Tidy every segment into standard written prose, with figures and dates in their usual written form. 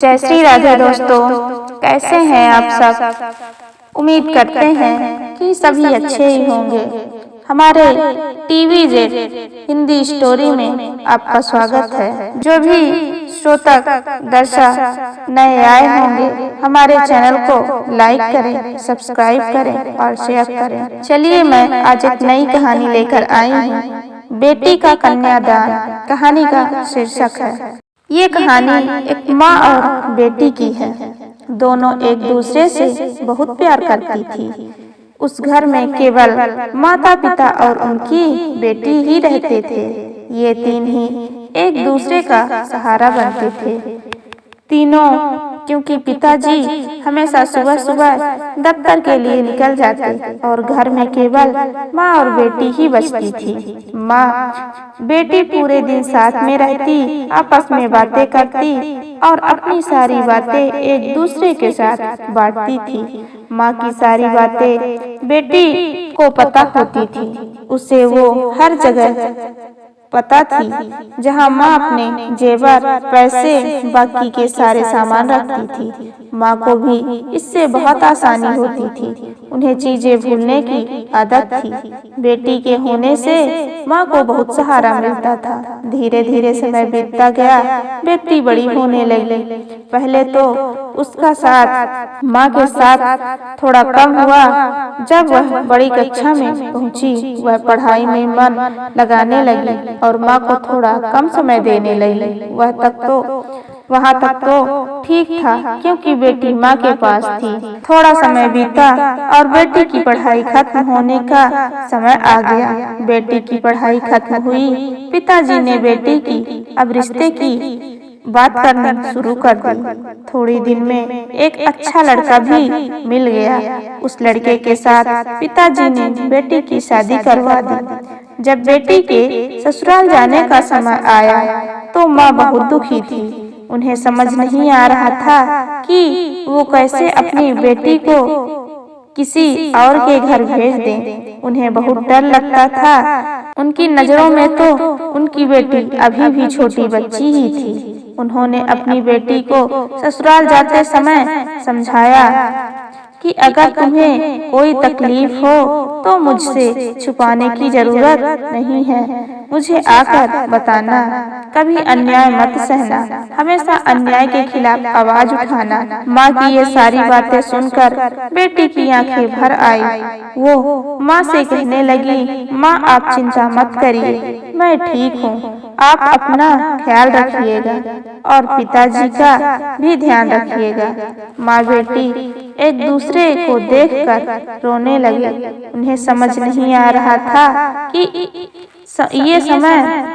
जय श्री राधे दोस्तों, कैसे हैं आप सब। उम्मीद करते हैं कि सभी अच्छे ही होंगे। हमारे TVZ हिंदी स्टोरी में आपका स्वागत है। जो भी श्रोता दर्शक नए आए होंगे, हमारे चैनल को लाइक करें, सब्सक्राइब करें और शेयर करें। चलिए मैं आज एक नई कहानी लेकर आई हूँ। बेटी का कन्यादान कहानी का शीर्षक है। ये कहानी एक माँ और बेटी की है। दोनों एक दूसरे से बहुत प्यार करती थी। उस घर में केवल माता पिता और उनकी बेटी ही रहते थे। ये तीन ही एक दूसरे का सहारा बनते थे। तीनों, क्योंकि पिताजी हमेशा सुबह सुबह दफ्तर के लिए निकल जाते और घर में केवल माँ और बेटी ही बचती थी। माँ बेटी पूरे दिन साथ में रहती, आपस में बातें करती और अपनी सारी बातें एक दूसरे के साथ बांटती थी। माँ की सारी बातें बेटी को पता होती थी। उसे वो हर जगह पता थी जहाँ माँ अपने जेवर, पैसे, बाकी के सारे सामान रखती थी। माँ को भी इससे बहुत आसानी होती थी। उन्हें चीजें भूलने की आदत थी। बेटी के होने से माँ को बहुत सहारा मिलता था। धीरे धीरे समय बीतता गया। बेटी बड़ी होने लगी। पहले तो उसका साथ माँ के साथ थोड़ा कम हुआ। जब वह बड़ी कक्षा में पहुंची, वह पढ़ाई में मन लगाने लगी और माँ को थोड़ा कम समय देने लगी। वहाँ तक तो ठीक था, क्योंकि बेटी माँ के पास थी। थोड़ा समय बीता और बेटी की पढ़ाई खत्म होने का समय आ गया। बेटी की पढ़ाई खत्म हुई। पिताजी ने बेटी की अब रिश्ते की बात करनी शुरू कर दी। थोड़ी दिन में एक अच्छा लड़का भी मिल गया। उस लड़के के साथ पिताजी ने बेटी की शादी करवा दी। जब बेटी के ससुराल जाने का समय आया तो माँ बहुत दुखी थी। उन्हें समझ नहीं आ रहा था कि वो कैसे अपनी बेटी को किसी और के घर भेज दें। उन्हें बहुत डर लगता था। उनकी नजरों में तो उनकी बेटी अभी भी छोटी बच्ची ही थी। उन्होंने अपनी बेटी को ससुराल जाते समय समझाया कि अगर तुम्हें कोई तकलीफ हो तो मुझसे छुपाने की जरूरत नहीं है, मुझे आकर बताना। कभी अन्याय मत सहना, हमेशा अन्याय के खिलाफ आवाज उठाना। माँ की ये सारी बातें सुनकर बेटी की आंखें भर आई। वो माँ से कहने लगी, माँ आप चिंता मत करिए, मैं ठीक हूँ। आप अपना ख्याल रखिएगा और पिताजी का भी ध्यान रखिएगा। माँ बेटी एक दूसरे को देखकर रोने लगे। उन्हें समझ नहीं आ रहा था कि ये समय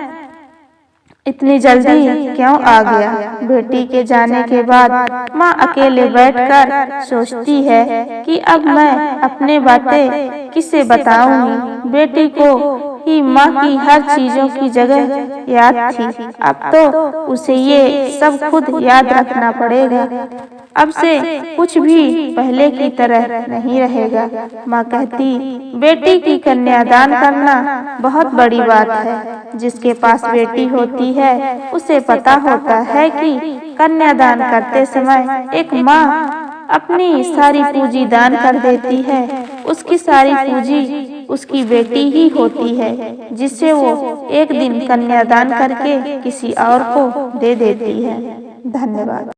इतनी जल्दी क्यों आ गया। बेटी के जाने के बाद माँ अकेले बैठकर सोचती है कि अब मैं अपने बातें किसे बताऊंगी। बेटी को ही माँ की हर चीजों की जगह याद थी। अब तो उसे ये सब खुद याद रखना पड़ेगा। अब से कुछ भी पहले की तरह नहीं रहेगा। माँ कहती, बेटी की कन्यादान करना बहुत बड़ी बात है। जिसके पास बेटी होती है उसे पता होता है कि कन्यादान करते समय एक माँ अपनी सारी पूंजी दान कर देती है। उसकी सारी पूंजी उसकी बेटी ही होती है, जिससे वो एक दिन कन्यादान करके किसी और को दे देती है। धन्यवाद।